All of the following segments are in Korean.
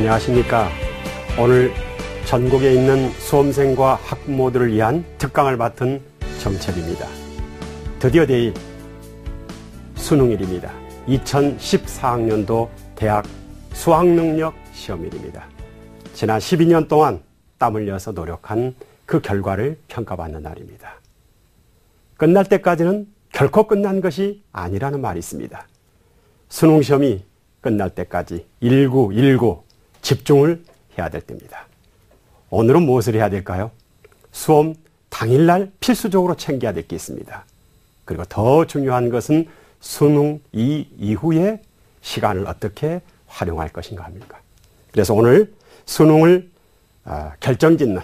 안녕하십니까. 오늘 전국에 있는 수험생과 학부모들을 위한 특강을 맡은 정철입니다. 드디어 내일 수능일입니다. 2014학년도 대학 수학능력 시험일입니다. 지난 12년 동안 땀 흘려서 노력한 그 결과를 평가받는 날입니다. 끝날 때까지는 결코 끝난 것이 아니라는 말이 있습니다. 수능 시험이 끝날 때까지 1919 집중을 해야 될 때입니다. 오늘은 무엇을 해야 될까요? 수험 당일날 필수적으로 챙겨야 될 게 있습니다. 그리고 더 중요한 것은 수능 이후에 시간을 어떻게 활용할 것인가 합니까? 그래서 오늘 수능을 결정짓는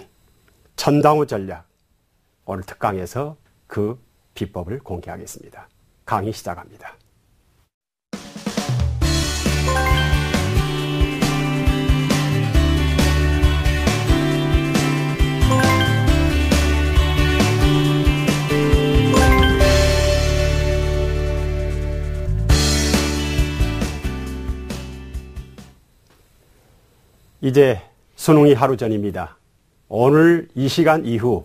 전당후 전략, 오늘 특강에서 그 비법을 공개하겠습니다. 강의 시작합니다. 이제 수능이 하루 전입니다. 오늘 이 시간 이후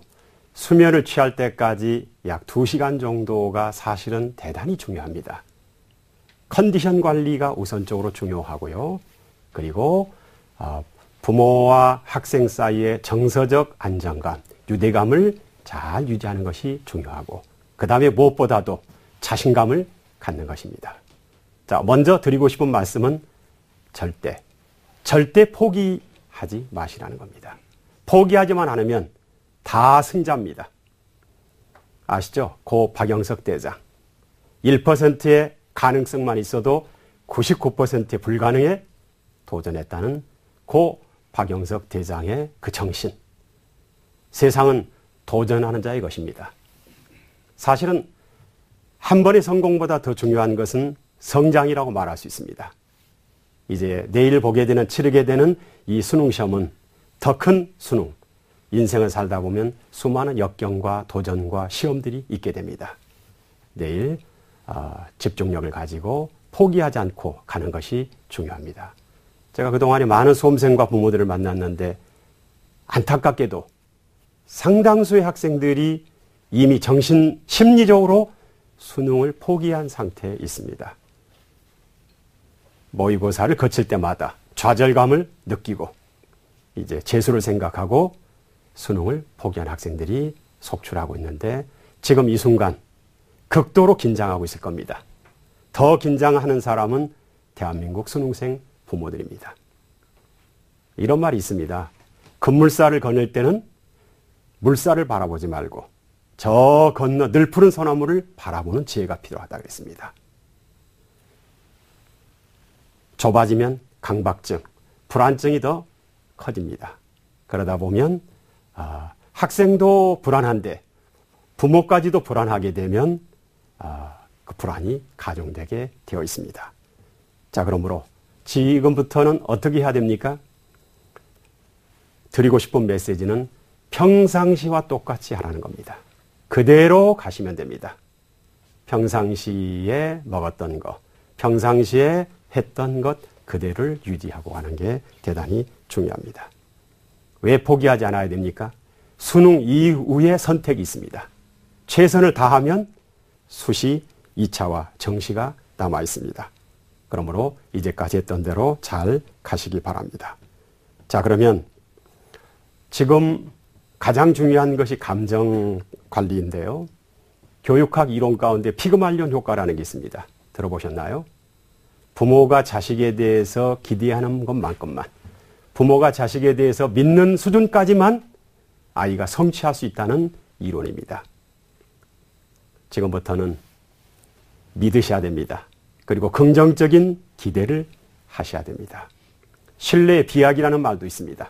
수면을 취할 때까지 약 2시간 정도가 사실은 대단히 중요합니다. 컨디션 관리가 우선적으로 중요하고요. 그리고 부모와 학생 사이의 정서적 안정감, 유대감을 잘 유지하는 것이 중요하고, 그 다음에 무엇보다도 자신감을 갖는 것입니다. 자, 먼저 드리고 싶은 말씀은 절대 포기하지 마시라는 겁니다. 포기하지만 않으면 다 승자입니다. 아시죠? 고 박영석 대장. 1%의 가능성만 있어도 99%의 불가능에 도전했다는 고 박영석 대장의 그 정신. 세상은 도전하는 자의 것입니다. 사실은 한 번의 성공보다 더 중요한 것은 성장이라고 말할 수 있습니다. 이제 내일 치르게 되는 이 수능시험은 더 큰 수능, 인생을 살다 보면 수많은 역경과 도전과 시험들이 있게 됩니다. 내일 집중력을 가지고 포기하지 않고 가는 것이 중요합니다. 제가 그동안에 많은 수험생과 부모들을 만났는데 안타깝게도 상당수의 학생들이 이미 심리적으로 수능을 포기한 상태에 있습니다. 모의고사를 거칠 때마다 좌절감을 느끼고 이제 재수를 생각하고 수능을 포기한 학생들이 속출하고 있는데, 지금 이 순간 극도로 긴장하고 있을 겁니다. 더 긴장하는 사람은 대한민국 수능생 부모들입니다. 이런 말이 있습니다. 급물살을 건널 때는 물살을 바라보지 말고 저 건너 늘 푸른 소나무를 바라보는 지혜가 필요하다 그랬습니다. 좁아지면 강박증, 불안증이 더 커집니다. 그러다 보면 학생도 불안한데 부모까지도 불안하게 되면 그 불안이 가중되게 되어 있습니다. 자, 그러므로 지금부터는 어떻게 해야 됩니까? 드리고 싶은 메시지는 평상시와 똑같이 하라는 겁니다. 그대로 가시면 됩니다. 평상시에 먹었던 것, 평상시에 했던 것 그대로를 유지하고 가는 게 대단히 중요합니다. 왜 포기하지 않아야 됩니까? 수능 이후에 선택이 있습니다. 최선을 다하면 수시 2차와 정시가 남아 있습니다. 그러므로 이제까지 했던 대로 잘 가시기 바랍니다. 자, 그러면 지금 가장 중요한 것이 감정 관리인데요. 교육학 이론 가운데 피그말리온 효과라는 게 있습니다. 들어보셨나요? 부모가 자식에 대해서 기대하는 것만큼만, 부모가 자식에 대해서 믿는 수준까지만 아이가 성취할 수 있다는 이론입니다. 지금부터는 믿으셔야 됩니다. 그리고 긍정적인 기대를 하셔야 됩니다. 신뢰의 비약이라는 말도 있습니다.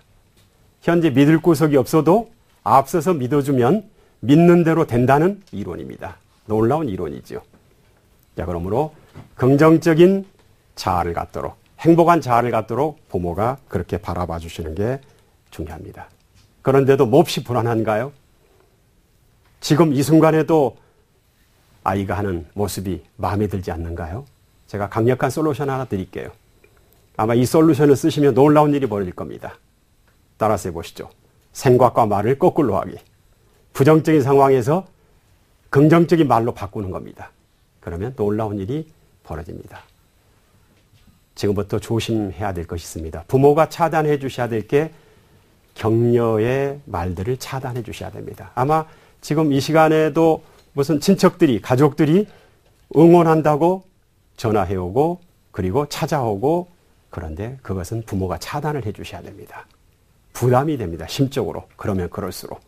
현재 믿을 구석이 없어도 앞서서 믿어주면 믿는 대로 된다는 이론입니다. 놀라운 이론이죠. 자, 그러므로 긍정적인 자아를 갖도록, 행복한 자아를 갖도록 부모가 그렇게 바라봐 주시는 게 중요합니다. 그런데도 몹시 불안한가요? 지금 이 순간에도 아이가 하는 모습이 마음에 들지 않는가요? 제가 강력한 솔루션 하나 드릴게요. 아마 이 솔루션을 쓰시면 놀라운 일이 벌어질 겁니다. 따라서 해보시죠. 생각과 말을 거꾸로 하기. 부정적인 상황에서 긍정적인 말로 바꾸는 겁니다. 그러면 놀라운 일이 벌어집니다. 지금부터 조심해야 될 것이 있습니다. 부모가 차단해 주셔야 될 게 격려의 말들을 차단해 주셔야 됩니다. 아마 지금 이 시간에도 무슨 친척들이, 가족들이 응원한다고 전화해 오고 그리고 찾아오고, 그런데 그것은 부모가 차단을 해 주셔야 됩니다. 부담이 됩니다. 심적으로. 그러면 그럴수록.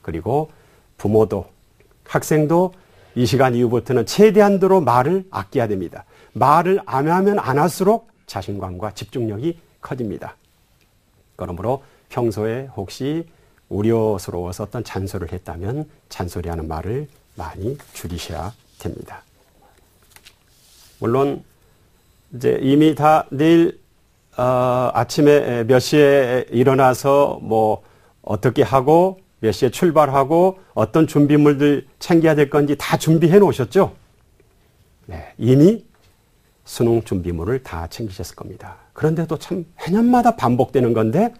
그리고 부모도 학생도 이 시간 이후부터는 최대한도로 말을 아껴야 됩니다. 말을 안 하면 안 할수록 자신감과 집중력이 커집니다. 그러므로 평소에 혹시 우려스러워서 어떤 잔소리를 했다면 잔소리하는 말을 많이 줄이셔야 됩니다. 물론 이제 이미 다 내일 아침에 몇 시에 일어나서 뭐 어떻게 하고 몇 시에 출발하고 어떤 준비물들 챙겨야 될 건지 다 준비해 놓으셨죠? 네, 이미 수능 준비물을 다 챙기셨을 겁니다. 그런데도 참 해년마다 반복되는 건데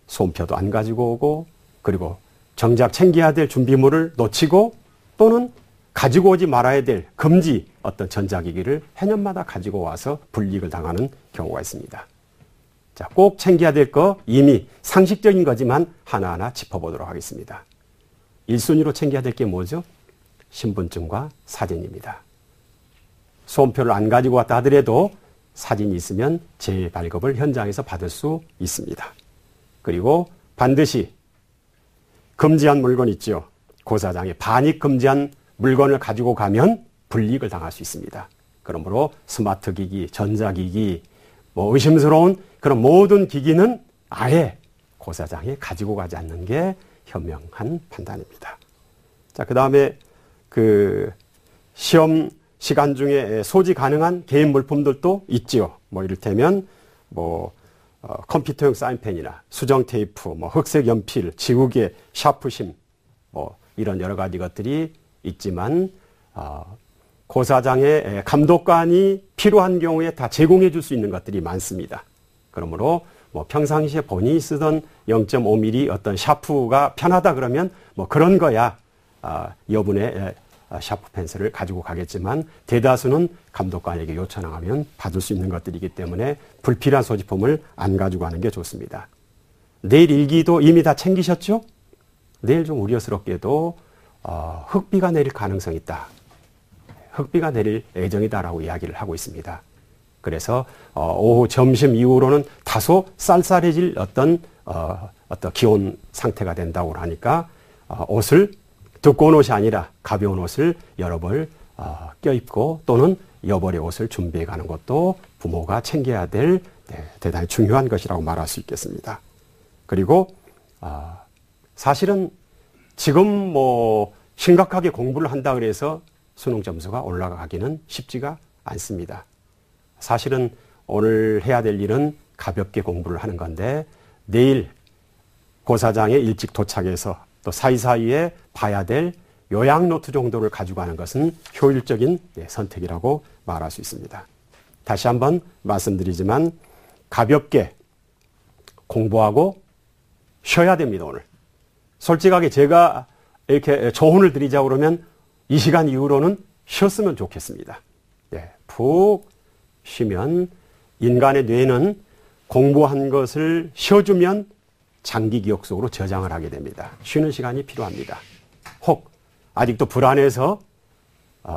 손표도 안 가지고 오고, 그리고 정작 챙겨야 될 준비물을 놓치고, 또는 가지고 오지 말아야 될 금지 어떤 전자기기를 해년마다 가지고 와서 불이익을 당하는 경우가 있습니다. 자, 꼭 챙겨야 될 거 이미 상식적인 거지만 하나하나 짚어보도록 하겠습니다. 1순위로 챙겨야 될 게 뭐죠? 신분증과 사진입니다. 수험표를 안 가지고 왔다 하더라도 사진이 있으면 재발급을 현장에서 받을 수 있습니다. 그리고 반드시 금지한 물건 있죠. 고사장에 반입 금지한 물건을 가지고 가면 불이익을 당할 수 있습니다. 그러므로 스마트 기기, 전자기기, 뭐 의심스러운 그런 모든 기기는 아예 고사장에 가지고 가지 않는 게 현명한 판단입니다. 자, 그 다음에 그 시험 시간 중에 소지 가능한 개인 물품들도 있지요. 뭐 이를테면 뭐 컴퓨터용 사인펜이나 수정 테이프, 뭐 흑색 연필, 지우개, 샤프심, 뭐 이런 여러 가지 것들이 있지만 고사장의 감독관이 필요한 경우에 다 제공해 줄 수 있는 것들이 많습니다. 그러므로 뭐 평상시에 본인이 쓰던 0.5mm 어떤 샤프가 편하다 그러면 뭐 그런 거야 여분의 샤프 펜슬을 가지고 가겠지만, 대다수는 감독관에게 요청하면 받을 수 있는 것들이기 때문에 불필요한 소지품을 안 가지고 가는 게 좋습니다. 내일 일기도 이미 다 챙기셨죠? 내일 좀 우려스럽게도 흑비가 내릴 가능성이 있다. 흑비가 내릴 예정이다라고 이야기를 하고 있습니다. 그래서 오후 점심 이후로는 다소 쌀쌀해질 어떤 기온 상태가 된다고 하니까 옷을 두꺼운 옷이 아니라 가벼운 옷을 여러 벌 껴입고 또는 여벌의 옷을 준비해 가는 것도 부모가 챙겨야 될 대단히 중요한 것이라고 말할 수 있겠습니다. 그리고 사실은 지금 뭐 심각하게 공부를 한다 그래서 수능 점수가 올라가기는 쉽지가 않습니다. 사실은 오늘 해야 될 일은 가볍게 공부를 하는 건데, 내일 고사장에 일찍 도착해서 또 사이사이에 봐야 될 요약 노트 정도를 가지고 가는 것은 효율적인 선택이라고 말할 수 있습니다. 다시 한번 말씀드리지만 가볍게 공부하고 쉬어야 됩니다. 오늘 솔직하게 제가 이렇게 조언을 드리자 그러면 이 시간 이후로는 쉬었으면 좋겠습니다. 푹 쉬면 인간의 뇌는 공부한 것을 쉬어주면 장기 기억 속으로 저장을 하게 됩니다. 쉬는 시간이 필요합니다. 혹 아직도 불안해서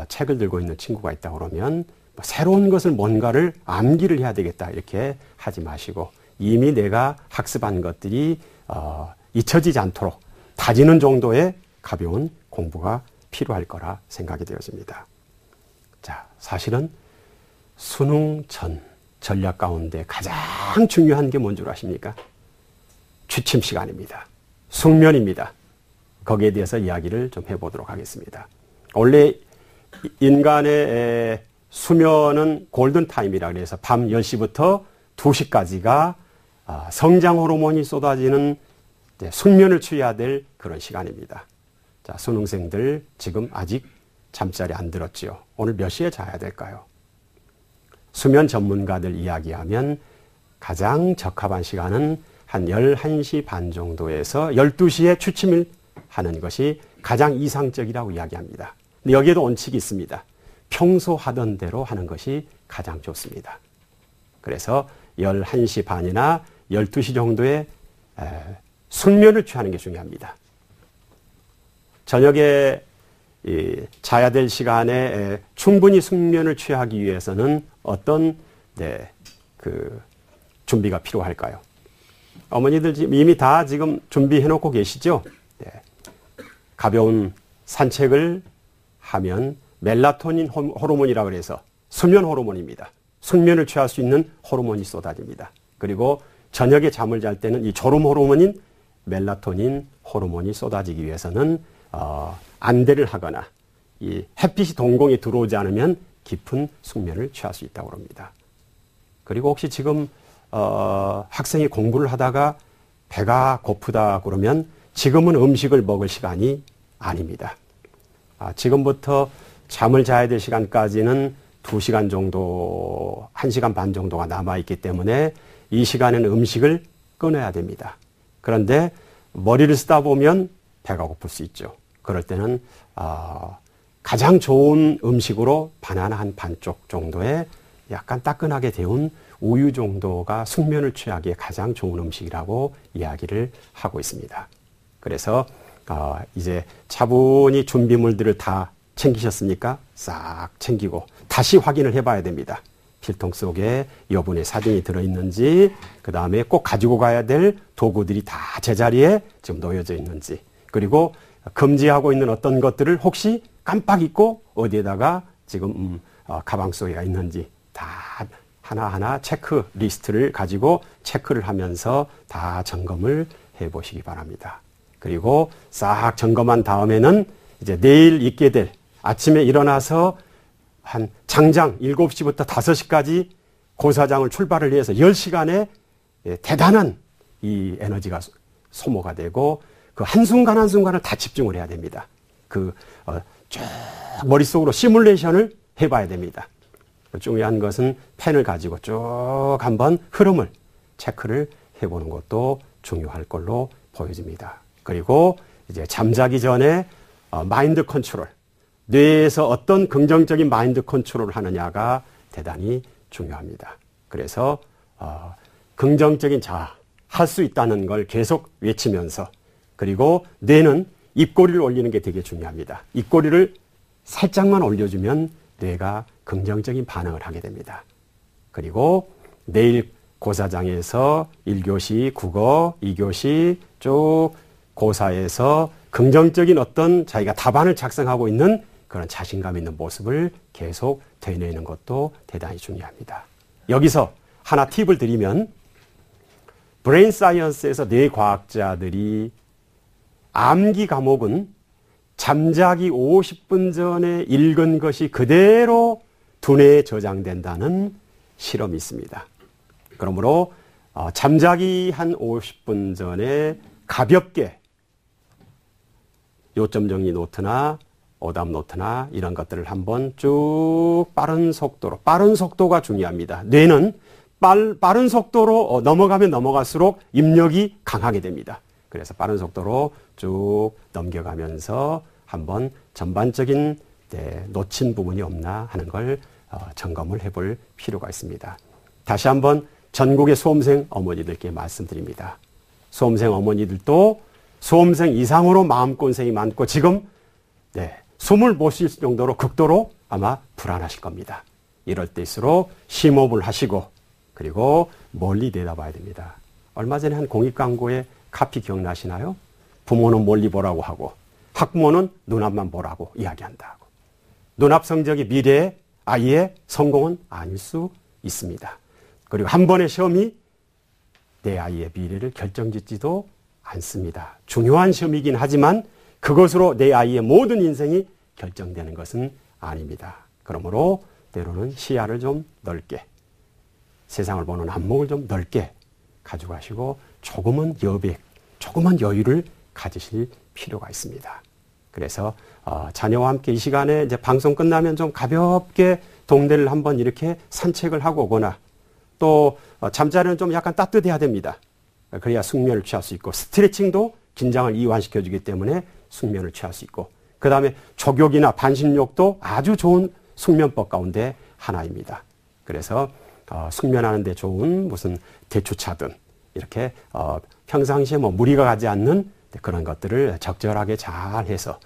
책을 들고 있는 친구가 있다 그러면 새로운 것을 뭔가를 암기를 해야 되겠다 이렇게 하지 마시고, 이미 내가 학습한 것들이 잊혀지지 않도록 다지는 정도의 가벼운 공부가 필요할 거라 생각이 되어집니다. 자, 사실은 수능 전 전략 가운데 가장 중요한 게 뭔 줄 아십니까? 취침 시간입니다. 숙면입니다. 거기에 대해서 이야기를 좀 해보도록 하겠습니다. 원래 인간의 수면은 골든타임이라 그래서 밤 10시부터 2시까지가 성장 호르몬이 쏟아지는 숙면을 취해야 될 그런 시간입니다. 자, 수능생들 지금 아직 잠자리 안 들었지요. 오늘 몇 시에 자야 될까요? 수면 전문가들 이야기하면 가장 적합한 시간은 한 11시 반 정도에서 12시에 취침을 하는 것이 가장 이상적이라고 이야기합니다. 근데 여기에도 원칙이 있습니다. 평소 하던 대로 하는 것이 가장 좋습니다. 그래서 11시 반이나 12시 정도에 숙면을 취하는 게 중요합니다. 저녁에 자야 될 시간에 충분히 숙면을 취하기 위해서는 어떤 준비가 필요할까요? 어머니들 이미 다 지금 준비해 놓고 계시죠? 가벼운 산책을 하면 멜라토닌 호르몬이라고 그래서 수면 호르몬입니다. 숙면을 취할 수 있는 호르몬이 쏟아집니다. 그리고 저녁에 잠을 잘 때는 이 졸음 호르몬인 멜라토닌 호르몬이 쏟아지기 위해서는 안대를 하거나 이 햇빛이 동공에 들어오지 않으면 깊은 숙면을 취할 수 있다고 합니다. 그리고 혹시 지금 학생이 공부를 하다가 배가 고프다 그러면 지금은 음식을 먹을 시간이 아닙니다. 지금부터 잠을 자야 될 시간까지는 2시간 정도, 1시간 반 정도가 남아있기 때문에 이 시간에는 음식을 끊어야 됩니다. 그런데 머리를 쓰다 보면 배가 고플 수 있죠. 그럴 때는 가장 좋은 음식으로 바나나 한 반쪽 정도의 약간 따끈하게 데운 우유 정도가 숙면을 취하기에 가장 좋은 음식이라고 이야기를 하고 있습니다. 그래서 이제 차분히 준비물들을 다 챙기셨습니까? 싹 챙기고 다시 확인을 해봐야 됩니다. 필통 속에 여분의 사진이 들어있는지, 그 다음에 꼭 가지고 가야 될 도구들이 다 제자리에 지금 놓여져 있는지, 그리고 금지하고 있는 어떤 것들을 혹시 깜빡 잊고 어디에다가 지금 가방 속에 있는지 다 하나하나 체크 리스트를 가지고 체크를 하면서 다 점검을 해보시기 바랍니다. 그리고 싹 점검한 다음에는 이제 내일 있게 될 아침에 일어나서 한 장장 7시부터 5시까지 고사장을 출발을 해서 10시간에 대단한 이 에너지가 소모가 되고 그 한순간 한순간을 다 집중을 해야 됩니다. 쭉 머릿속으로 시뮬레이션을 해봐야 됩니다. 중요한 것은 펜을 가지고 쭉 한번 흐름을 체크를 해보는 것도 중요할 걸로 보여집니다. 그리고 이제 잠자기 전에 마인드 컨트롤, 뇌에서 어떤 긍정적인 마인드 컨트롤을 하느냐가 대단히 중요합니다. 그래서 긍정적인 할 수 있다는 걸 계속 외치면서, 그리고 뇌는 입꼬리를 올리는 게 되게 중요합니다. 입꼬리를 살짝만 올려주면 뇌가 긍정적인 반응을 하게 됩니다. 그리고 내일 고사장에서 1교시 국어, 2교시 쭉 고사에서 긍정적인 어떤 자기가 답안을 작성하고 있는 그런 자신감 있는 모습을 계속 되뇌는 것도 대단히 중요합니다. 여기서 하나 팁을 드리면, 브레인 사이언스에서 뇌과학자들이 암기 과목은 잠자기 50분 전에 읽은 것이 그대로 두뇌에 저장된다는 실험이 있습니다. 그러므로 잠자기 한 50분 전에 가볍게 요점 정리 노트나 오답 노트나 이런 것들을 한번 쭉 빠른 속도가 중요합니다. 뇌는 빠른 속도로 넘어가면 넘어갈수록 입력이 강하게 됩니다. 그래서 빠른 속도로 쭉 넘겨가면서 한번 전반적인 놓친 부분이 없나 하는 걸 점검을 해볼 필요가 있습니다. 다시 한번 전국의 수험생 어머니들께 말씀드립니다. 수험생 어머니들도 수험생 이상으로 마음고생이 많고 지금 숨을 못 쉴 정도로 극도로 아마 불안하실 겁니다. 이럴 때일수록 심호흡을 하시고 그리고 멀리 내다봐야 됩니다. 얼마 전에 한 공익 광고에 카피 기억나시나요? 부모는 멀리 보라고 하고 학부모는 눈앞만 보라고 이야기한다고. 눈앞 성적이 미래의 아이의 성공은 아닐 수 있습니다. 그리고 한 번의 시험이 내 아이의 미래를 결정짓지도 않습니다. 중요한 시험이긴 하지만 그것으로 내 아이의 모든 인생이 결정되는 것은 아닙니다. 그러므로 때로는 시야를 좀 넓게, 세상을 보는 안목을 좀 넓게 가져가시고 조금은 여유를 가지실 필요가 있습니다. 그래서 자녀와 함께 이 시간에 이제 방송 끝나면 좀 가볍게 동네를 한번 이렇게 산책을 하고 오거나 또 잠자리는 좀 약간 따뜻해야 됩니다. 그래야 숙면을 취할 수 있고 스트레칭도 긴장을 이완시켜주기 때문에 숙면을 취할 수 있고 그 다음에 족욕이나 반신욕도 아주 좋은 숙면법 가운데 하나입니다. 그래서 숙면하는 데 좋은 무슨 대추차든 이렇게 평상시에 뭐 무리가 가지 않는 그런 것들을 적절하게 잘 해서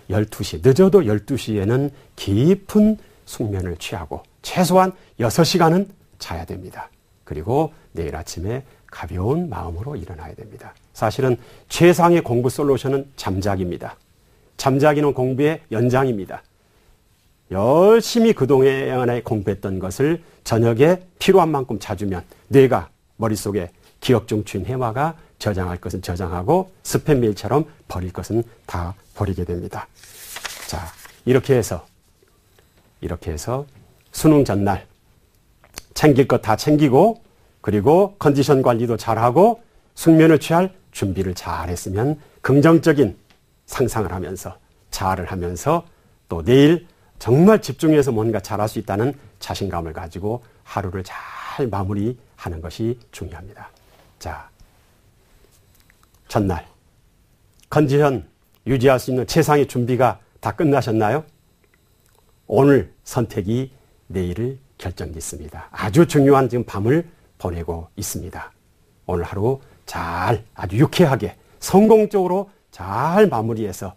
12시, 늦어도 12시에는 깊은 숙면을 취하고 최소한 6시간은 자야 됩니다. 그리고 내일 아침에 가벼운 마음으로 일어나야 됩니다. 사실은 최상의 공부 솔루션은 잠자기입니다. 잠자기는 공부의 연장입니다. 열심히 그동안에 공부했던 것을 저녁에 필요한 만큼 자주면 뇌가 머릿속에 기억 중추인 해마가 저장할 것은 저장하고 스팸 메일처럼 버릴 것은 다 버리게 됩니다. 자, 이렇게 해서 수능 전날 챙길 것 다 챙기고 그리고 컨디션 관리도 잘하고 숙면을 취할 준비를 잘 했으면 긍정적인 상상을 하면서 자아를 하면서 또 내일 정말 집중해서 뭔가 잘할 수 있다는 자신감을 가지고 하루를 잘 마무리하는 것이 중요합니다. 자, 전날 컨디션 유지할 수 있는 최상의 준비가 다 끝나셨나요? 오늘 선택이 내일을 결정짓습니다. 아주 중요한 지금 밤을 보내고 있습니다. 오늘 하루 잘 아주 유쾌하게 성공적으로 잘 마무리해서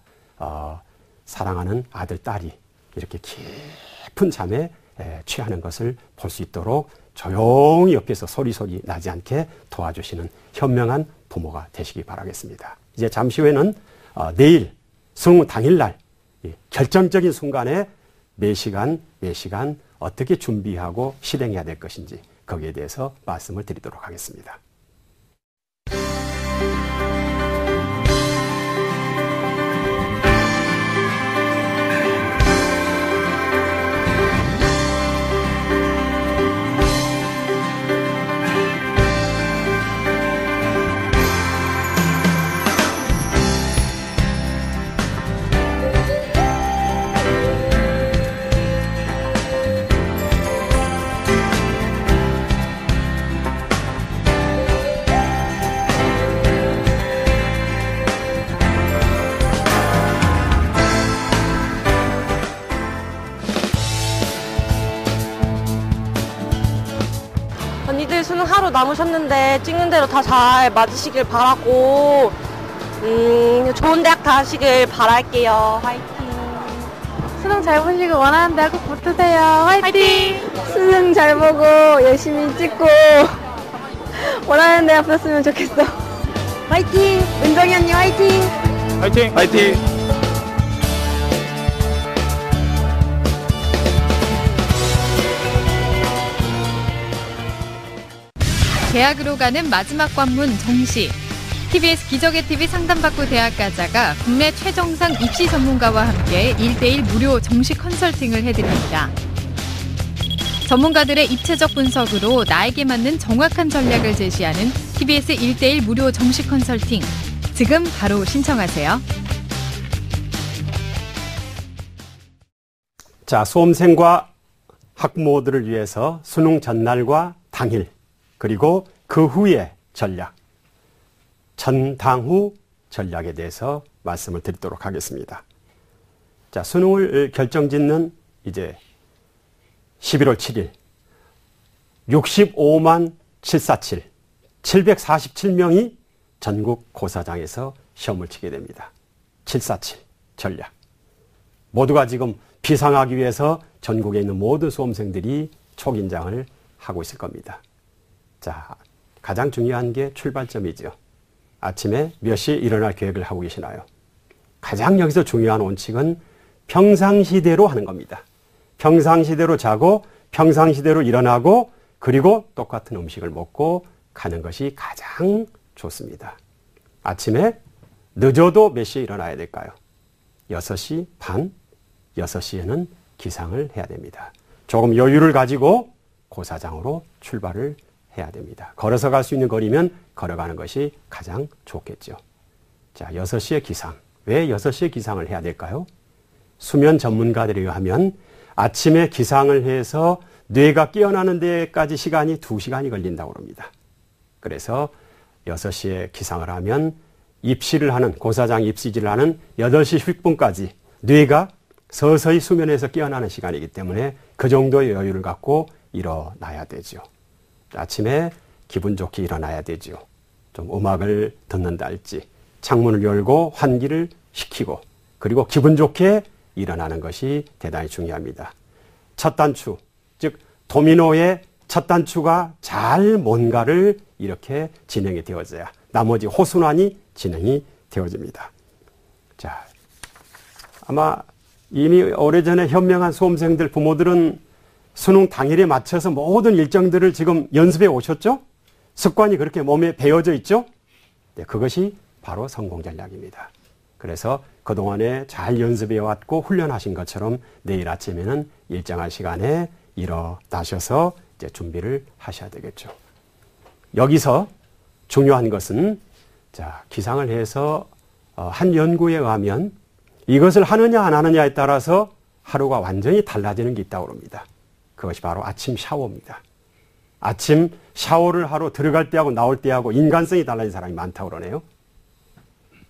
사랑하는 아들, 딸이 이렇게 깊은 잠에 취하는 것을 볼 수 있도록 조용히 옆에서 소리 나지 않게 도와주시는 현명한 부모가 되시기 바라겠습니다. 이제 잠시 후에는 내일 수능 당일날 결정적인 순간에 매 시간 어떻게 준비하고 실행해야 될 것인지 거기에 대해서 말씀을 드리도록 하겠습니다. 언니들 수능 하루 남으셨는데 찍는 대로 다 잘 맞으시길 바라고 좋은 대학 가시길 바랄게요. 화이팅. 수능 잘 보시고 원하는 대학 꼭 붙으세요. 화이팅! 수능 잘 보고 열심히 찍고 원하는 대학 붙었으면 좋겠어. 화이팅! 은정이 언니 화이팅! 화이팅! 화이팅! 대학으로 가는 마지막 관문 정시. TBS 기적의 TV 상담받고 대학 가자가 국내 최정상 입시 전문가와 함께 1:1 무료 정시 컨설팅을 해드립니다. 전문가들의 입체적 분석으로 나에게 맞는 정확한 전략을 제시하는 TBS 1:1 무료 정시 컨설팅. 지금 바로 신청하세요. 자, 수험생과 학부모들을 위해서 수능 전날과 당일 그리고 그 후의 전략, 전당후 전략에 대해서 말씀을 드리도록 하겠습니다. 자, 수능을 결정짓는 이제 11월 7일 65만 747, 747명이 전국 고사장에서 시험을 치게 됩니다. 747 전략. 모두가 지금 비상하기 위해서 전국에 있는 모든 수험생들이 초긴장을 하고 있을 겁니다. 자, 가장 중요한 게 출발점이죠. 아침에 몇 시에 일어날 계획을 하고 계시나요? 가장 여기서 중요한 원칙은 평상시대로 하는 겁니다. 평상시대로 자고 평상시대로 일어나고 그리고 똑같은 음식을 먹고 가는 것이 가장 좋습니다. 아침에 늦어도 몇 시에 일어나야 될까요? 6시 반, 6시에는 기상을 해야 됩니다. 조금 여유를 가지고 고사장으로 출발을 해야 됩니다. 걸어서 갈 수 있는 거리면 걸어가는 것이 가장 좋겠죠. 자, 6시에 기상. 왜 6시에 기상을 해야 될까요? 수면 전문가들에 의하면 아침에 기상을 해서 뇌가 깨어나는 데까지 시간이 2시간이 걸린다고 합니다. 그래서 6시에 기상을 하면 입시를 하는, 고사장 입시질을 하는 8시 10분까지 뇌가 서서히 수면에서 깨어나는 시간이기 때문에 그 정도의 여유를 갖고 일어나야 되죠. 아침에 기분 좋게 일어나야 되죠. 좀 음악을 듣는다 할지, 창문을 열고 환기를 시키고, 그리고 기분 좋게 일어나는 것이 대단히 중요합니다. 첫 단추, 즉 도미노의 첫 단추가 잘 뭔가를 이렇게 진행이 되어져야 나머지 호순환이 진행이 되어집니다. 자, 아마 이미 오래전에 현명한 수험생들 부모들은 수능 당일에 맞춰서 모든 일정들을 지금 연습해 오셨죠? 습관이 그렇게 몸에 배어져 있죠? 네, 그것이 바로 성공 전략입니다. 그래서 그동안에 잘 연습해 왔고 훈련하신 것처럼 내일 아침에는 일정한 시간에 일어나셔서 이제 준비를 하셔야 되겠죠. 여기서 중요한 것은, 자, 기상을 해서 한 연구에 의하면 이것을 하느냐 안 하느냐에 따라서 하루가 완전히 달라지는 게 있다고 합니다. 그것이 바로 아침 샤워입니다. 아침 샤워를 하러 들어갈 때하고 나올 때하고 인간성이 달라진 사람이 많다고 그러네요.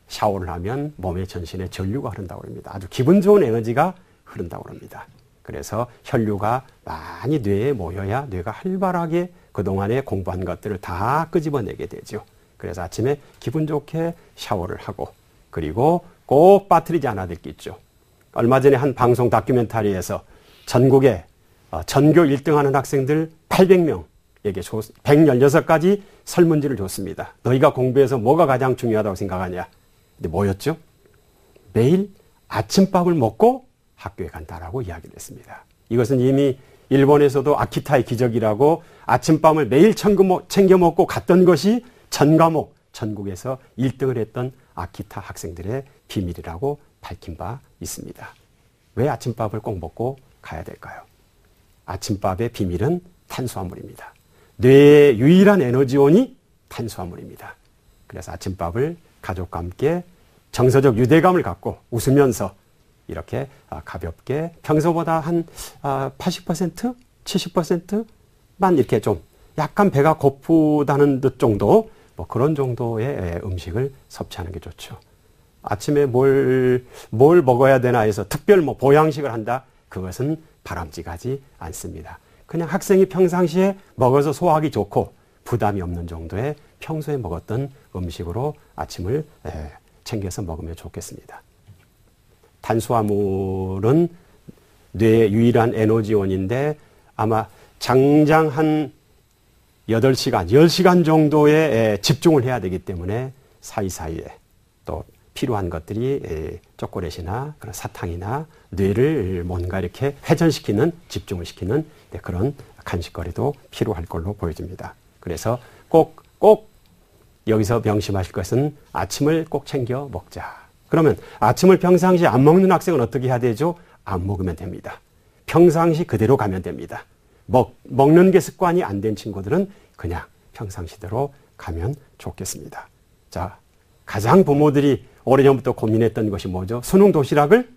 샤워를 하면 몸의 전신에 전류가 흐른다고 합니다. 아주 기분 좋은 에너지가 흐른다고 합니다. 그래서 혈류가 많이 뇌에 모여야 뇌가 활발하게 그동안에 공부한 것들을 다 끄집어내게 되죠. 그래서 아침에 기분 좋게 샤워를 하고, 그리고 꼭 빠뜨리지 않아야 될 게 있죠. 얼마 전에 한 방송 다큐멘터리에서 전국에 전교 1등하는 학생들 800명에게 116가지 설문지를 줬습니다. 너희가 공부해서 뭐가 가장 중요하다고 생각하냐? 근데 뭐였죠? 매일 아침밥을 먹고 학교에 간다라고 이야기를 했습니다. 이것은 이미 일본에서도 아키타의 기적이라고 아침밥을 매일 챙겨 먹고 갔던 것이 전 과목 전국에서 1등을 했던 아키타 학생들의 비밀이라고 밝힌 바 있습니다. 왜 아침밥을 꼭 먹고 가야 될까요? 아침밥의 비밀은 탄수화물입니다. 뇌의 유일한 에너지원이 탄수화물입니다. 그래서 아침밥을 가족과 함께 정서적 유대감을 갖고 웃으면서 이렇게 가볍게 평소보다 한 80%, 70%만 이렇게 좀 약간 배가 고프다는 듯 정도, 뭐 그런 정도의 음식을 섭취하는 게 좋죠. 아침에 뭘 먹어야 되나 해서 특별 뭐 보양식을 한다? 그것은 바람직하지 않습니다. 그냥 학생이 평상시에 먹어서 소화하기 좋고 부담이 없는 정도의 평소에 먹었던 음식으로 아침을 챙겨서 먹으면 좋겠습니다. 탄수화물은 뇌의 유일한 에너지원인데 아마 장장 한 8시간, 10시간 정도의 집중을 해야 되기 때문에 사이사이에 또 필요한 것들이 초콜릿이나 그런 사탕이나 뇌를 뭔가 이렇게 회전시키는, 집중을 시키는 그런 간식거리도 필요할 걸로 보여집니다. 그래서 꼭 여기서 명심하실 것은 아침을 꼭 챙겨 먹자. 그러면 아침을 평상시 안 먹는 학생은 어떻게 해야 되죠? 안 먹으면 됩니다. 평상시 그대로 가면 됩니다. 먹는 게 습관이 안 된 친구들은 그냥 평상시대로 가면 좋겠습니다. 자, 가장 부모들이 오래전부터 고민했던 것이 뭐죠? 수능 도시락을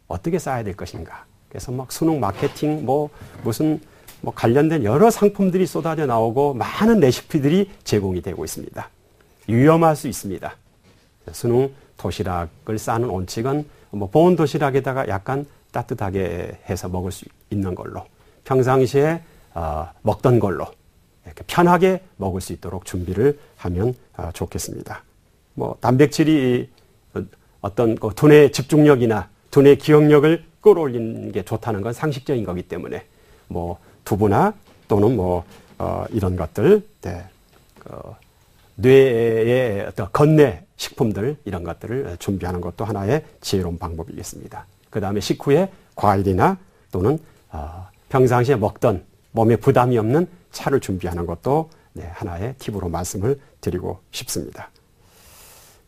어떻게 싸야 될 것인가? 그래서 막 수능 마케팅, 무슨 관련된 여러 상품들이 쏟아져 나오고 많은 레시피들이 제공이 되고 있습니다. 위험할 수 있습니다. 수능 도시락을 싸는 원칙은 보온 도시락에다가 약간 따뜻하게 해서 먹을 수 있는 걸로, 평상시에 먹던 걸로 이렇게 편하게 먹을 수 있도록 준비를 하면 좋겠습니다. 단백질이 어떤 두뇌 집중력이나 두뇌 기억력을 끌어올리는 게 좋다는 건 상식적인 거기 때문에 두부나 또는 이런 것들, 뇌의 어떤 건뇌 식품들 이런 것들을 준비하는 것도 하나의 지혜로운 방법이겠습니다. 그 다음에 식후에 과일이나 또는 평상시에 먹던 몸에 부담이 없는 차를 준비하는 것도 하나의 팁으로 말씀을 드리고 싶습니다.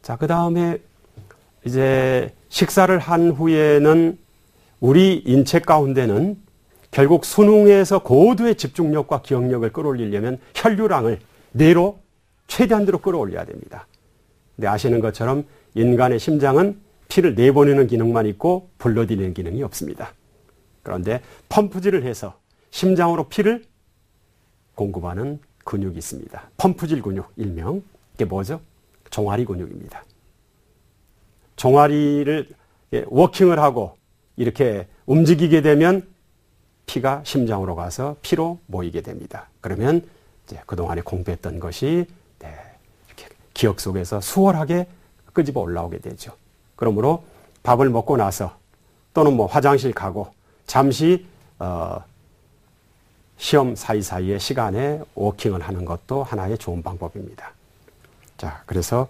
자, 그 다음에 이제 식사를 한 후에는 우리 인체 가운데는 결국 수능에서 고도의 집중력과 기억력을 끌어올리려면 혈류량을 뇌로 최대한대로 끌어올려야 됩니다. 근데 아시는 것처럼 인간의 심장은 피를 내보내는 기능만 있고 불러들이는 기능이 없습니다. 그런데 펌프질을 해서 심장으로 피를 공급하는 근육이 있습니다. 펌프질 근육 일명. 이게 뭐죠? 종아리 근육입니다. 종아리를 워킹을 하고 이렇게 움직이게 되면 피가 심장으로 가서 피로 모이게 됩니다. 그러면 이제 그동안에 공부했던 것이 이렇게 기억 속에서 수월하게 끄집어 올라오게 되죠. 그러므로 밥을 먹고 나서 또는 뭐 화장실 가고 잠시 시험 사이사이의 시간에 워킹을 하는 것도 하나의 좋은 방법입니다. 자, 그래서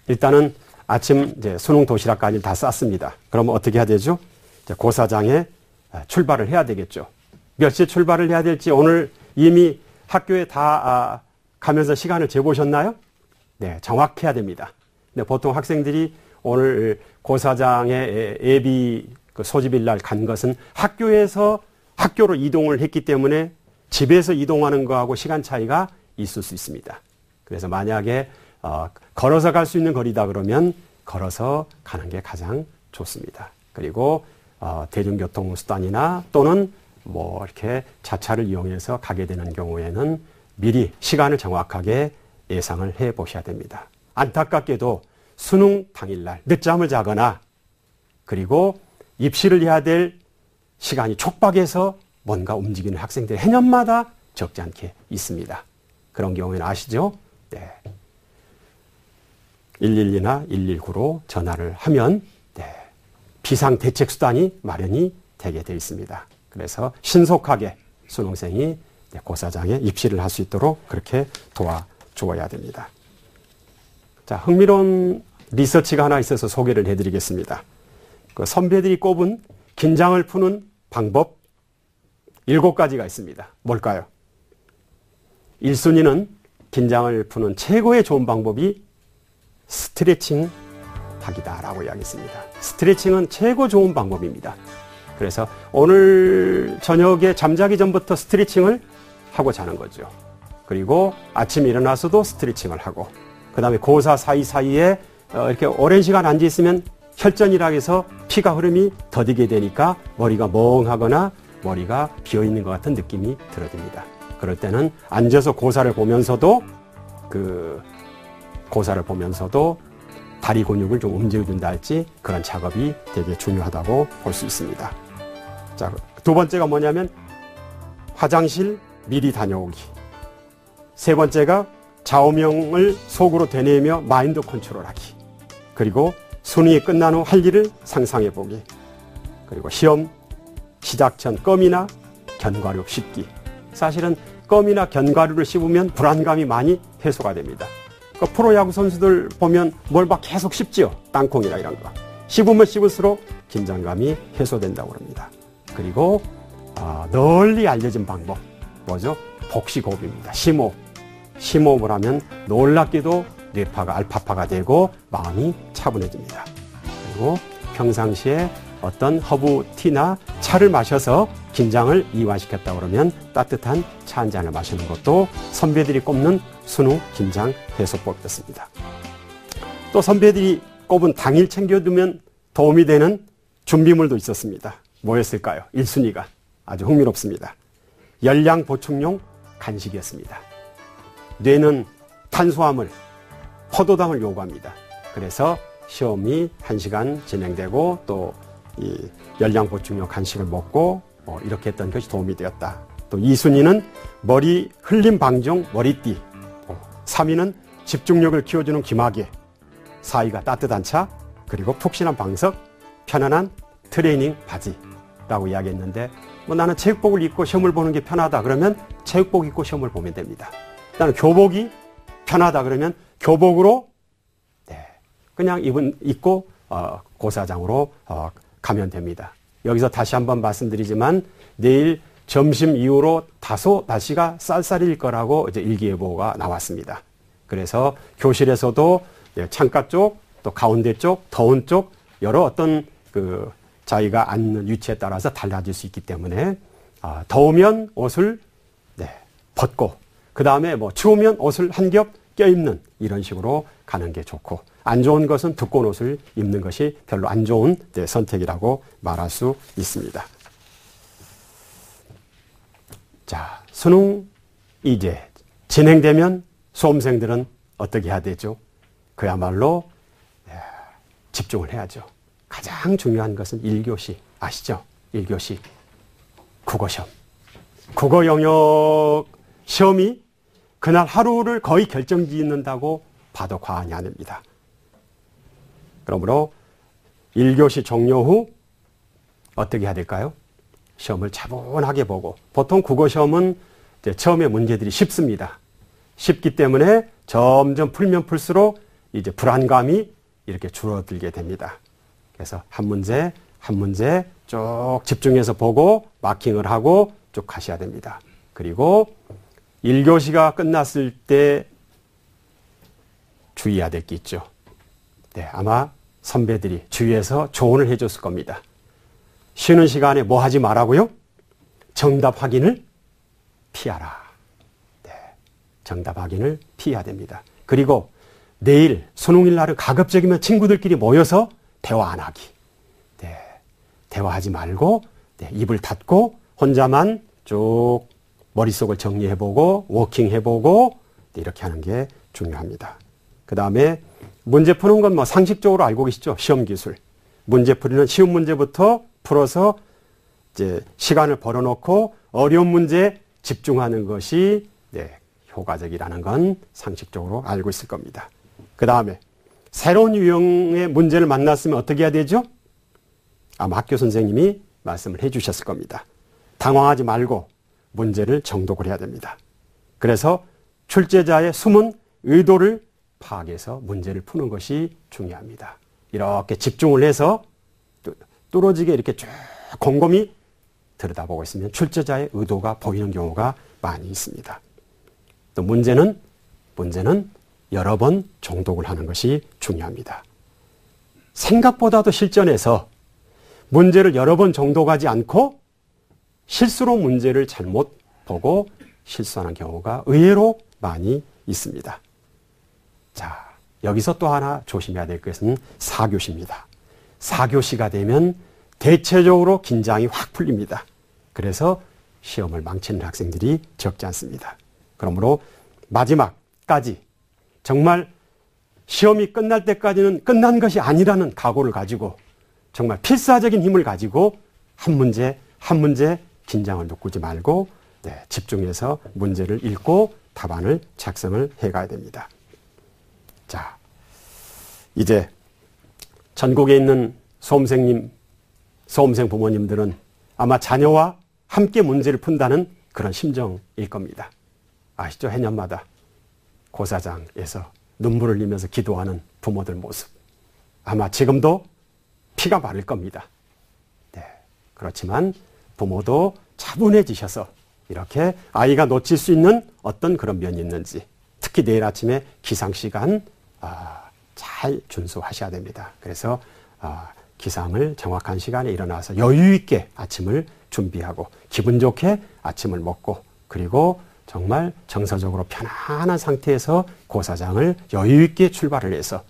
일단은 아침 이제 수능 도시락까지 다 쌌습니다. 그러면 어떻게 해야 되죠? 이제 고사장에 출발을 해야 되겠죠. 몇 시에 출발을 해야 될지 오늘 이미 학교에 다 가면서 시간을 재보셨나요? 네, 정확해야 됩니다. 근데 보통 학생들이 오늘 고사장에 예비 소집일 날 간 것은 학교로 이동을 했기 때문에 집에서 이동하는 거하고 시간 차이가 있을 수 있습니다. 그래서 만약에 걸어서 갈 수 있는 거리다 그러면 걸어서 가는 게 가장 좋습니다. 그리고 대중교통 수단이나 또는 뭐 이렇게 자차를 이용해서 가게 되는 경우에는 미리 시간을 정확하게 예상을 해 보셔야 됩니다. 안타깝게도 수능 당일날 늦잠을 자거나 그리고 입시를 해야 될 시간이 촉박해서 뭔가 움직이는 학생들이 해년마다 적지 않게 있습니다. 그런 경우에는 아시죠? 네. 112나 119로 전화를 하면 비상대책 수단이 마련이 되게 되어 있습니다. 그래서 신속하게 수능생이 고사장에 입시를 할 수 있도록 그렇게 도와주어야 됩니다. 자, 흥미로운 리서치가 하나 있어서 소개를 해드리겠습니다. 그 선배들이 꼽은 긴장을 푸는 방법 7가지가 있습니다. 뭘까요? 1순위는 긴장을 푸는 최고의 좋은 방법이 스트레칭 하기다라고 이야기했습니다. 스트레칭은 최고 좋은 방법입니다. 그래서 오늘 저녁에 잠자기 전부터 스트레칭을 하고 자는 거죠. 그리고 아침에 일어나서도 스트레칭을 하고 그 다음에 고사 사이사이에 이렇게 오랜 시간 앉아있으면 혈전이라 해서 피가 흐름이 더디게 되니까 머리가 멍하거나 머리가 비어있는 것 같은 느낌이 들어집니다. 그럴 때는 앉아서 고사를 보면서도 다리 근육을 좀 움직여준다 할지 그런 작업이 되게 중요하다고 볼 수 있습니다. 자, 2번째가 뭐냐면 화장실 미리 다녀오기. 3번째가 좌우명을 속으로 되뇌며 마인드 컨트롤하기. 그리고 수능이 끝난 후 할 일을 상상해 보기. 그리고 시험 시작 전 껌이나 견과류 씹기. 사실은 껌이나 견과류를 씹으면 불안감이 많이 해소가 됩니다. 그 프로야구 선수들 보면 뭘 막 계속 씹지요. 땅콩이나 이런 거. 씹으면 씹을수록 긴장감이 해소된다고 합니다. 그리고 널리 알려진 방법. 뭐죠? 복식호흡입니다. 심호흡. 심호흡을 하면 놀랍게도 뇌파가 알파파가 되고 마음이 차분해집니다. 그리고 평상시에 어떤 허브티나 차를 마셔서 긴장을 이완시켰다 그러면 따뜻한 차 한 잔을 마시는 것도 선배들이 꼽는 수능 긴장 해소법이었습니다. 또 선배들이 꼽은 당일 챙겨두면 도움이 되는 준비물도 있었습니다. 뭐였을까요? 1순위가 아주 흥미롭습니다. 열량 보충용 간식이었습니다. 뇌는 탄수화물, 포도당을 요구합니다. 그래서 시험이 1시간 진행되고 또 이 열량 보충용 간식을 먹고 이렇게 했던 것이 도움이 되었다. 또 2순위는 머리 흘림 방종 머리띠. 3위는 집중력을 키워주는 귀마개. 4위가 따뜻한 차. 그리고 푹신한 방석, 편안한 트레이닝 바지라고 이야기했는데 나는 체육복을 입고 시험을 보는 게 편하다 그러면 체육복 입고 시험을 보면 됩니다. 나는 교복이 편하다 그러면 교복으로 그냥 입고 고사장으로 가면 됩니다. 여기서 다시 한번 말씀드리지만 내일 점심 이후로 다소 날씨가 쌀쌀일 거라고 이제 일기예보가 나왔습니다. 그래서 교실에서도 창가 쪽, 또 가운데 쪽, 더운 쪽 여러 어떤 자기가 앉는 위치에 따라서 달라질 수 있기 때문에 더우면 옷을 벗고 그 다음에 추우면 옷을 한 겹 껴입는 이런 식으로 가는 게 좋고 안 좋은 것은 두꺼운 옷을 입는 것이 별로 안 좋은 선택이라고 말할 수 있습니다. 자, 수능 이제 진행되면 수험생들은 어떻게 해야 되죠? 그야말로 집중을 해야죠. 가장 중요한 것은 1교시 아시죠? 1교시 국어시험. 국어 영역 시험이 그날 하루를 거의 결정짓는다고 봐도 과언이 아닙니다. 그러므로 1교시 종료 후 어떻게 해야 될까요? 시험을 차분하게 보고, 보통 국어시험은 이제 처음에 문제들이 쉽습니다. 쉽기 때문에 점점 풀면 풀수록 이제 불안감이 이렇게 줄어들게 됩니다. 그래서 한 문제 한 문제 쭉 집중해서 보고 마킹을 하고 쭉 가셔야 됩니다. 그리고 1교시가 끝났을 때 주의해야 될 게 있죠. 네, 아마 선배들이 주위에서 조언을 해줬을 겁니다. 쉬는 시간에 뭐 하지 말라고요? 정답 확인을 피하라. 네, 정답 확인을 피해야 됩니다. 그리고 내일 수능일 날은 가급적이면 친구들끼리 모여서 대화 안 하기. 네, 대화하지 말고 입을 닫고 혼자만 쭉 머릿속을 정리해보고 워킹해보고 이렇게 하는 게 중요합니다. 그 다음에 문제 푸는 건 뭐 상식적으로 알고 계시죠? 시험 기술. 문제 풀이는 쉬운 문제부터 풀어서 이제 시간을 벌어놓고 어려운 문제에 집중하는 것이 효과적이라는 건 상식적으로 알고 있을 겁니다. 그 다음에 새로운 유형의 문제를 만났으면 어떻게 해야 되죠? 아마 학교 선생님이 말씀을 해 주셨을 겁니다. 당황하지 말고 문제를 정독을 해야 됩니다. 그래서 출제자의 숨은 의도를 파악해서 문제를 푸는 것이 중요합니다. 이렇게 집중을 해서 뚫어지게 이렇게 쭉 곰곰이 들여다보고 있으면 출제자의 의도가 보이는 경우가 많이 있습니다. 또 문제는 여러 번 정독을 하는 것이 중요합니다. 생각보다도 실전에서 문제를 여러 번 정독하지 않고 실수로 문제를 잘못 보고 실수하는 경우가 의외로 많이 있습니다. 자, 여기서 또 하나 조심해야 될 것은 4교시입니다. 4교시가 되면 대체적으로 긴장이 확 풀립니다. 그래서 시험을 망치는 학생들이 적지 않습니다. 그러므로 마지막까지 정말 시험이 끝날 때까지는 끝난 것이 아니라는 각오를 가지고 정말 필사적인 힘을 가지고 한 문제 한 문제 긴장을 놓지 말고 집중해서 문제를 읽고 답안을 작성을 해가야 됩니다. 자, 이제 전국에 있는 수험생 부모님들은 아마 자녀와 함께 문제를 푼다는 그런 심정일 겁니다. 아시죠? 해년마다 고사장에서 눈물을 흘리면서 기도하는 부모들 모습. 아마 지금도 피가 마를 겁니다. 네, 그렇지만 부모도 차분해지셔서 이렇게 아이가 놓칠 수 있는 어떤 그런 면이 있는지, 특히 내일 아침에 기상시간 잘 준수하셔야 됩니다. 그래서 기상을 정확한 시간에 일어나서 여유 있게 아침을 준비하고 기분 좋게 아침을 먹고, 그리고 정말 정서적으로 편안한 상태에서 고사장을 여유 있게 출발을 해서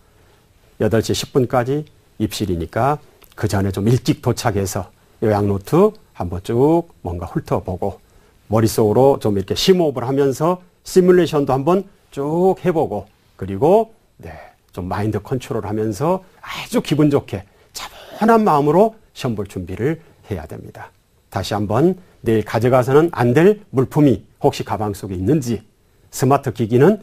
8시 10분까지 입실이니까 그 전에 좀 일찍 도착해서 요약노트 한번 쭉 뭔가 훑어보고 머릿속으로 좀 이렇게 심호흡을 하면서 시뮬레이션도 한번 쭉 해보고, 그리고 좀 마인드 컨트롤 하면서 아주 기분 좋게 차분한 마음으로 시험 볼 준비를 해야 됩니다. 다시 한번 내일 가져가서는 안 될 물품이 혹시 가방 속에 있는지, 스마트 기기는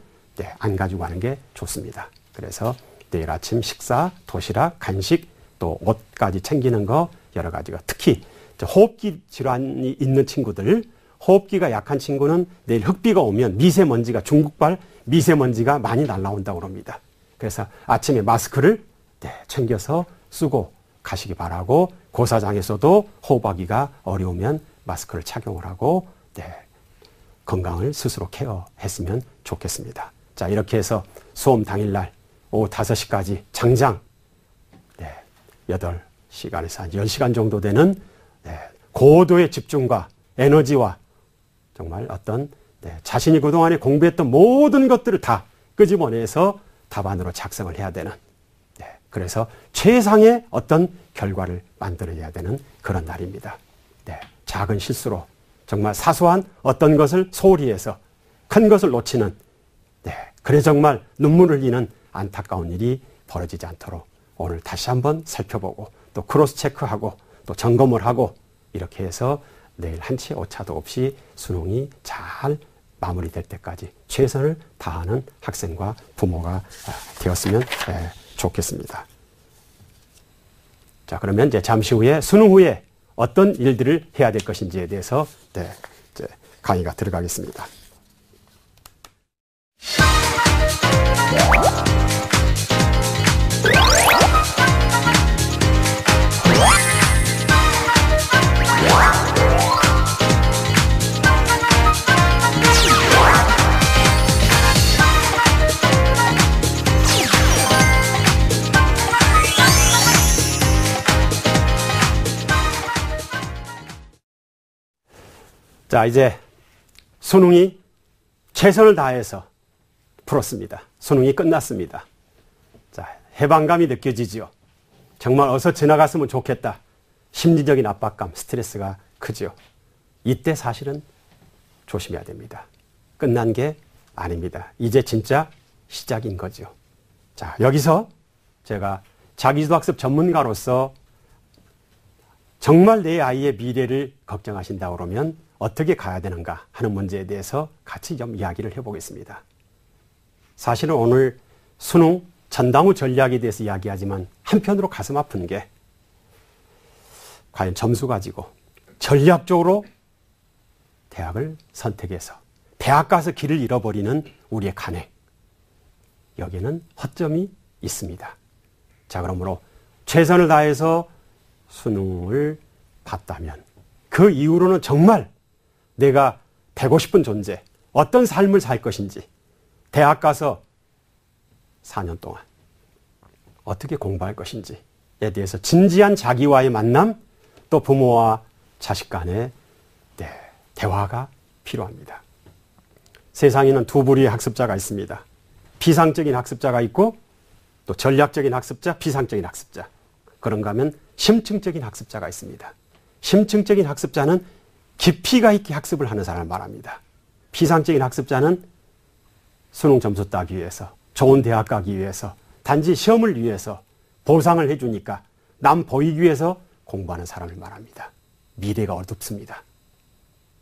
안 가지고 가는 게 좋습니다. 그래서 내일 아침 식사, 도시락, 간식, 또 옷까지 챙기는 거 여러 가지가, 특히 호흡기 질환이 있는 친구들, 호흡기가 약한 친구는 내일 흑비가 오면 미세먼지가, 중국발 미세먼지가 많이 날아온다고 합니다. 그래서 아침에 마스크를 챙겨서 쓰고 가시기 바라고, 고사장에서도 호흡하기가 어려우면 마스크를 착용을 하고 건강을 스스로 케어했으면 좋겠습니다. 자, 이렇게 해서 수험 당일날 오후 5시까지 장장 8시간에서 한 10시간 정도 되는 고도의 집중과 에너지와 정말 어떤 자신이 그동안에 공부했던 모든 것들을 다 끄집어내서 답안으로 작성을 해야 되는 그래서 최상의 어떤 결과를 만들어야 되는 그런 날입니다. 네, 작은 실수로 정말 사소한 어떤 것을 소홀히 해서 큰 것을 놓치는, 네, 그래 정말 눈물을 흘리는 안타까운 일이 벌어지지 않도록 오늘 다시 한번 살펴보고 또 크로스 체크하고 또 점검을 하고 이렇게 해서 내일 한치 오차도 없이 수능이 잘 마무리될 때까지 최선을 다하는 학생과 부모가 되었으면 좋겠습니다. 자, 그러면 이제 잠시 후에 수능 후에 어떤 일들을 해야 될 것인지에 대해서 이제 강의가 들어가겠습니다. 자, 이제 수능이 최선을 다해서 풀었습니다. 수능이 끝났습니다. 자, 해방감이 느껴지지요. 정말 어서 지나갔으면 좋겠다. 심리적인 압박감, 스트레스가 크죠. 이때 사실은 조심해야 됩니다. 끝난 게 아닙니다. 이제 진짜 시작인 거죠. 자, 여기서 제가 자기주도학습 전문가로서 정말 내 아이의 미래를 걱정하신다 그러면 어떻게 가야 되는가 하는 문제에 대해서 같이 좀 이야기를 해보겠습니다. 사실은 오늘 수능 전당후 전략에 대해서 이야기하지만 한편으로 가슴 아픈 게 과연 점수 가지고 전략적으로 대학을 선택해서 대학 가서 길을 잃어버리는 우리의 간행, 여기는 허점이 있습니다. 자, 그러므로 최선을 다해서 수능을 봤다면 그 이후로는 정말 내가 되고 싶은 존재, 어떤 삶을 살 것인지, 대학 가서 4년 동안 어떻게 공부할 것인지에 대해서 진지한 자기와의 만남, 또 부모와 자식 간의 대화가 필요합니다. 세상에는 두 부류의 학습자가 있습니다. 비상적인 학습자가 있고 또 전략적인 학습자, 비상적인 학습자. 그런가 하면 심층적인 학습자가 있습니다. 심층적인 학습자는 깊이가 있게 학습을 하는 사람을 말합니다. 비상적인 학습자는 수능 점수 따기 위해서, 좋은 대학 가기 위해서, 단지 시험을 위해서 보상을 해주니까 남 보이기 위해서 공부하는 사람을 말합니다. 미래가 어둡습니다.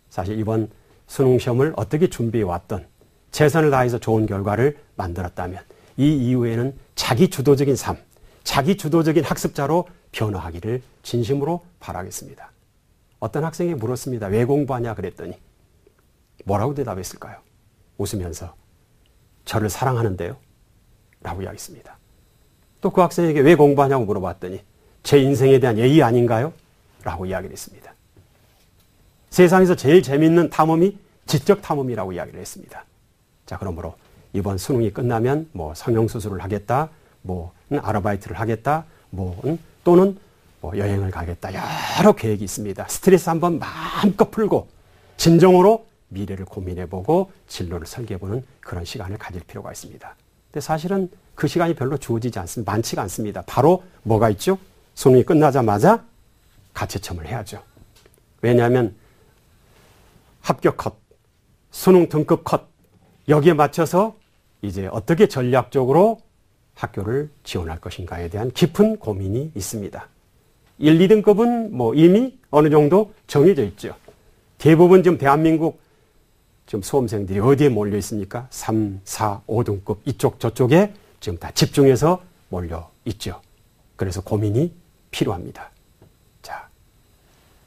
사실 이번 수능 시험을 어떻게 준비해 왔던, 최선을 다해서 좋은 결과를 만들었다면 이 이후에는 자기 주도적인 삶, 자기 주도적인 학습자로 변화하기를 진심으로 바라겠습니다. 어떤 학생이 물었습니다. 왜 공부하냐 그랬더니 뭐라고 대답했을까요? 웃으면서 저를 사랑하는데요? 라고 이야기했습니다. 또 그 학생에게 왜 공부하냐고 물어봤더니 제 인생에 대한 예의 아닌가요? 라고 이야기를 했습니다. 세상에서 제일 재밌는 탐험이 지적 탐험이라고 이야기를 했습니다. 자, 그러므로 이번 수능이 끝나면 뭐 성형수술을 하겠다, 뭐 아르바이트를 하겠다, 또는 여행을 가겠다. 여러 계획이 있습니다. 스트레스 한번 마음껏 풀고 진정으로 미래를 고민해보고 진로를 설계해보는 그런 시간을 가질 필요가 있습니다. 근데 사실은 그 시간이 별로 주어지지 않습니다. 많지가 않습니다. 바로 뭐가 있죠? 수능이 끝나자마자 가채점을 해야죠. 왜냐하면 합격 컷, 수능 등급 컷, 여기에 맞춰서 이제 어떻게 전략적으로 학교를 지원할 것인가에 대한 깊은 고민이 있습니다. 1, 2등급은 이미 어느 정도 정해져 있죠. 대부분 지금 대한민국 지금 수험생들이 어디에 몰려 있습니까? 3, 4, 5등급 이쪽 저쪽에 지금 다 집중해서 몰려 있죠. 그래서 고민이 필요합니다. 자,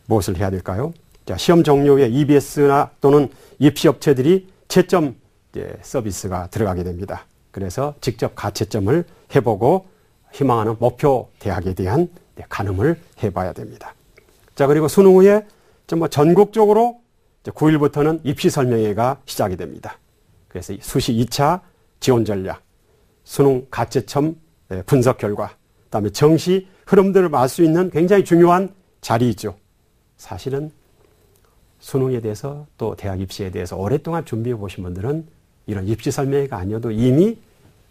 무엇을 해야 될까요? 자, 시험 종료 후에 EBS나 또는 입시업체들이 채점 서비스가 들어가게 됩니다. 그래서 직접 가채점을 해보고 희망하는 목표 대학에 대한 가늠을 해봐야 됩니다. 자, 그리고 수능 후에 전국적으로 9일부터는 입시 설명회가 시작이 됩니다. 그래서 수시 2차 지원 전략, 수능 가채점 분석 결과, 그다음에 정시 흐름들을 알 수 있는 굉장히 중요한 자리이죠. 사실은 수능에 대해서 또 대학 입시에 대해서 오랫동안 준비해 보신 분들은 이런 입시 설명회가 아니어도 이미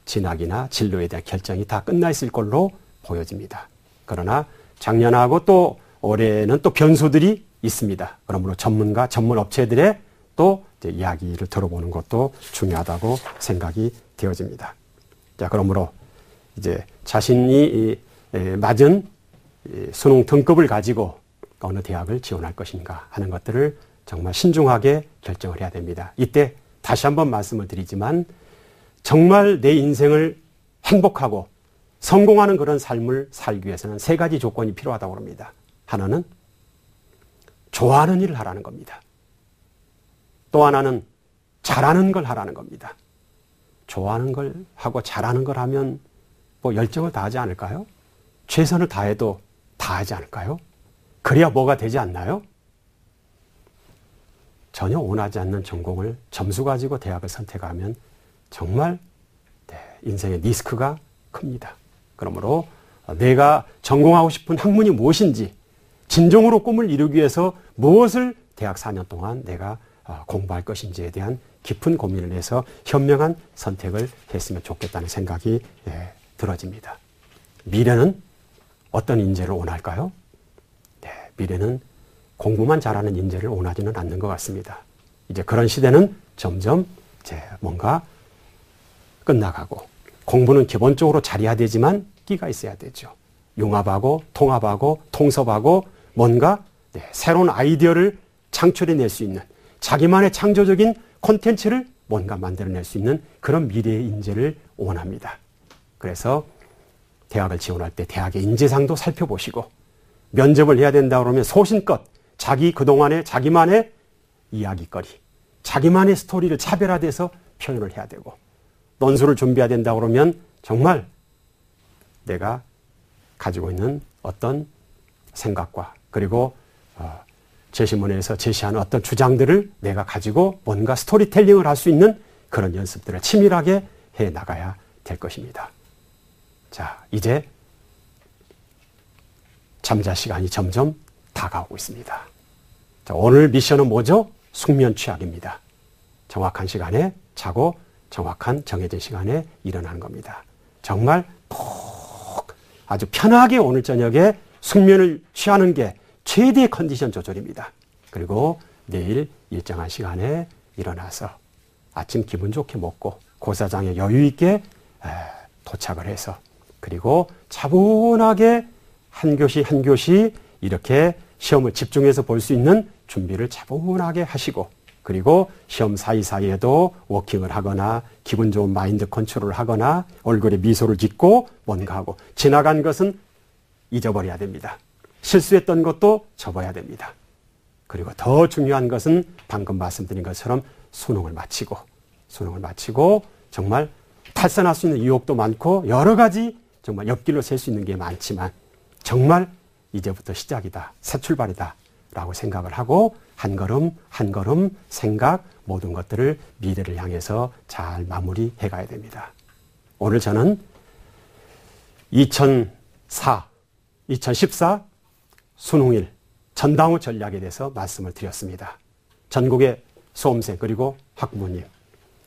진학이나 진로에 대한 결정이 다 끝나 있을 걸로 보여집니다. 그러나 작년하고 또 올해는 또 변수들이 있습니다. 그러므로 전문가, 전문 업체들의 또 이제 이야기를 들어보는 것도 중요하다고 생각이 되어집니다. 자, 그러므로 이제 자신이 맞은 수능 등급을 가지고 어느 대학을 지원할 것인가 하는 것들을 정말 신중하게 결정을 해야 됩니다. 이때 다시 한번 말씀을 드리지만 정말 내 인생을 행복하고 성공하는 그런 삶을 살기 위해서는 세 가지 조건이 필요하다고 합니다. 하나는 좋아하는 일을 하라는 겁니다. 또 하나는 잘하는 걸 하라는 겁니다. 좋아하는 걸 하고 잘하는 걸 하면 뭐 열정을 다하지 않을까요? 최선을 다해도 다하지 않을까요? 그래야 뭐가 되지 않나요? 전혀 원하지 않는 전공을 점수 가지고 대학을 선택하면 정말 인생의 리스크가 큽니다. 그러므로 내가 전공하고 싶은 학문이 무엇인지 진정으로 꿈을 이루기 위해서 무엇을 대학 4년 동안 내가 공부할 것인지에 대한 깊은 고민을 해서 현명한 선택을 했으면 좋겠다는 생각이 들어집니다. 미래는 어떤 인재를 원할까요? 미래는 공부만 잘하는 인재를 원하지는 않는 것 같습니다. 이제 그런 시대는 점점 이제 뭔가 끝나가고 공부는 기본적으로 잘해야 되지만 끼가 있어야 되죠. 융합하고 통합하고 통섭하고 뭔가 새로운 아이디어를 창출해낼 수 있는 자기만의 창조적인 콘텐츠를 뭔가 만들어낼 수 있는 그런 미래의 인재를 원합니다. 그래서 대학을 지원할 때 대학의 인재상도 살펴보시고 면접을 해야 된다 그러면 소신껏 자기 그동안의 자기만의 이야기거리, 자기만의 스토리를 차별화돼서 표현을 해야 되고 논술을 준비해야 된다 그러면 정말 내가 가지고 있는 어떤 생각과 그리고 제시문에서 제시하는 어떤 주장들을 내가 가지고 뭔가 스토리텔링을 할 수 있는 그런 연습들을 치밀하게 해 나가야 될 것입니다. 자, 이제 잠잘 시간이 점점 다가오고 있습니다. 자, 오늘 미션은 뭐죠? 숙면 취약입니다. 정확한 시간에 자고 정확한 정해진 시간에 일어나는 겁니다. 정말 꼭 아주 편하게 오늘 저녁에 숙면을 취하는 게 최대의 컨디션 조절입니다. 그리고 내일 일정한 시간에 일어나서 아침 기분 좋게 먹고 고사장에 여유 있게 도착을 해서 그리고 차분하게 한 교시 한 교시 이렇게 시험을 집중해서 볼 수 있는 준비를 차분하게 하시고 그리고 시험 사이사이에도 워킹을 하거나 기분 좋은 마인드 컨트롤을 하거나 얼굴에 미소를 짓고 뭔가 하고 지나간 것은 잊어버려야 됩니다. 실수했던 것도 접어야 됩니다. 그리고 더 중요한 것은 방금 말씀드린 것처럼 수능을 마치고 정말 탈선할 수 있는 유혹도 많고 여러 가지 정말 옆길로 셀 수 있는 게 많지만 정말 이제부터 시작이다, 새 출발이다 라고 생각을 하고 한 걸음 한 걸음 생각 모든 것들을 미래를 향해서 잘 마무리해 가야 됩니다. 오늘 저는 2014 수능일 전당후 전략에 대해서 말씀을 드렸습니다. 전국의 수험생 그리고 학부모님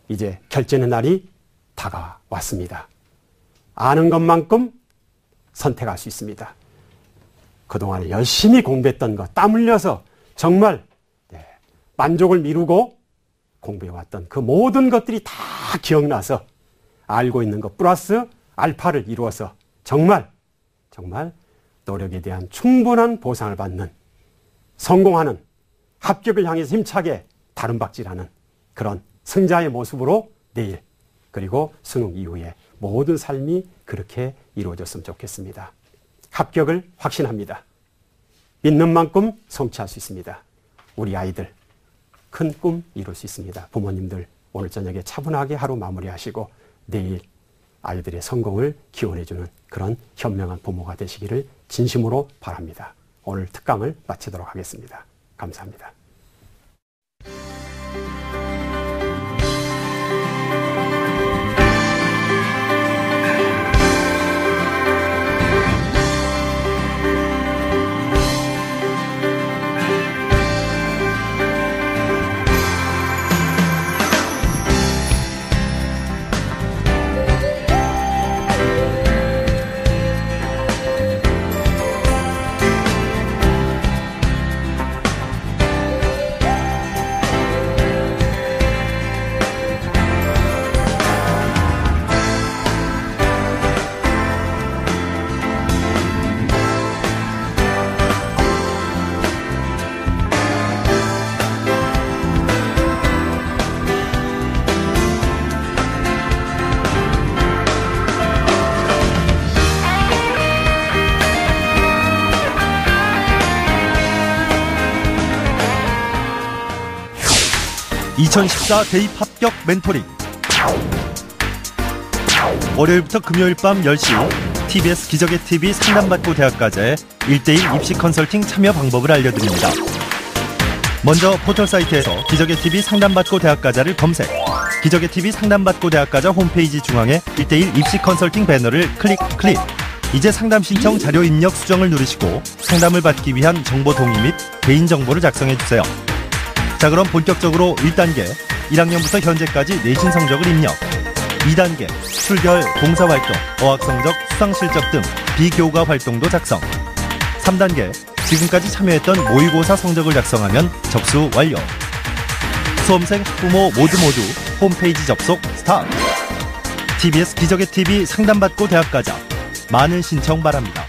이제 결전의 날이 다가왔습니다. 아는 것만큼 선택할 수 있습니다. 그동안 열심히 공부했던 것, 땀 흘려서 정말 만족을 미루고 공부해왔던 그 모든 것들이 다 기억나서 알고 있는 것 플러스 알파를 이루어서 정말 노력에 대한 충분한 보상을 받는 성공하는 합격을 향해서 힘차게 다름박질하는 그런 승자의 모습으로 내일 그리고 수능 이후에 모든 삶이 그렇게 이루어졌으면 좋겠습니다. 합격을 확신합니다. 믿는 만큼 성취할 수 있습니다. 우리 아이들 큰 꿈 이룰 수 있습니다. 부모님들 오늘 저녁에 차분하게 하루 마무리하시고 내일 아이들의 성공을 기원해주는 그런 현명한 부모가 되시기를 진심으로 바랍니다. 오늘 특강을 마치도록 하겠습니다. 감사합니다. 2014 대입 합격 멘토링. 월요일부터 금요일 밤 10시 TBS 기적의 TV 상담받고 대학가자의 1대1 입시 컨설팅 참여 방법을 알려드립니다. 먼저 포털 사이트에서 기적의 TV 상담받고 대학가자를 검색. 기적의 TV 상담받고 대학가자 홈페이지 중앙에 1대1 입시 컨설팅 배너를 클릭. 이제 상담 신청 자료 입력 수정을 누르시고 상담을 받기 위한 정보 동의 및 개인정보를 작성해주세요. 자, 그럼 본격적으로 1단계 1학년부터 현재까지 내신 성적을 입력. 2단계 출결, 봉사활동, 어학성적, 수상실적 등 비교과 활동도 작성. 3단계 지금까지 참여했던 모의고사 성적을 작성하면 접수 완료. 수험생, 학부모 모두 홈페이지 접속 스타트. TBS 기적의 TV 상담받고 대학가자 많은 신청 바랍니다.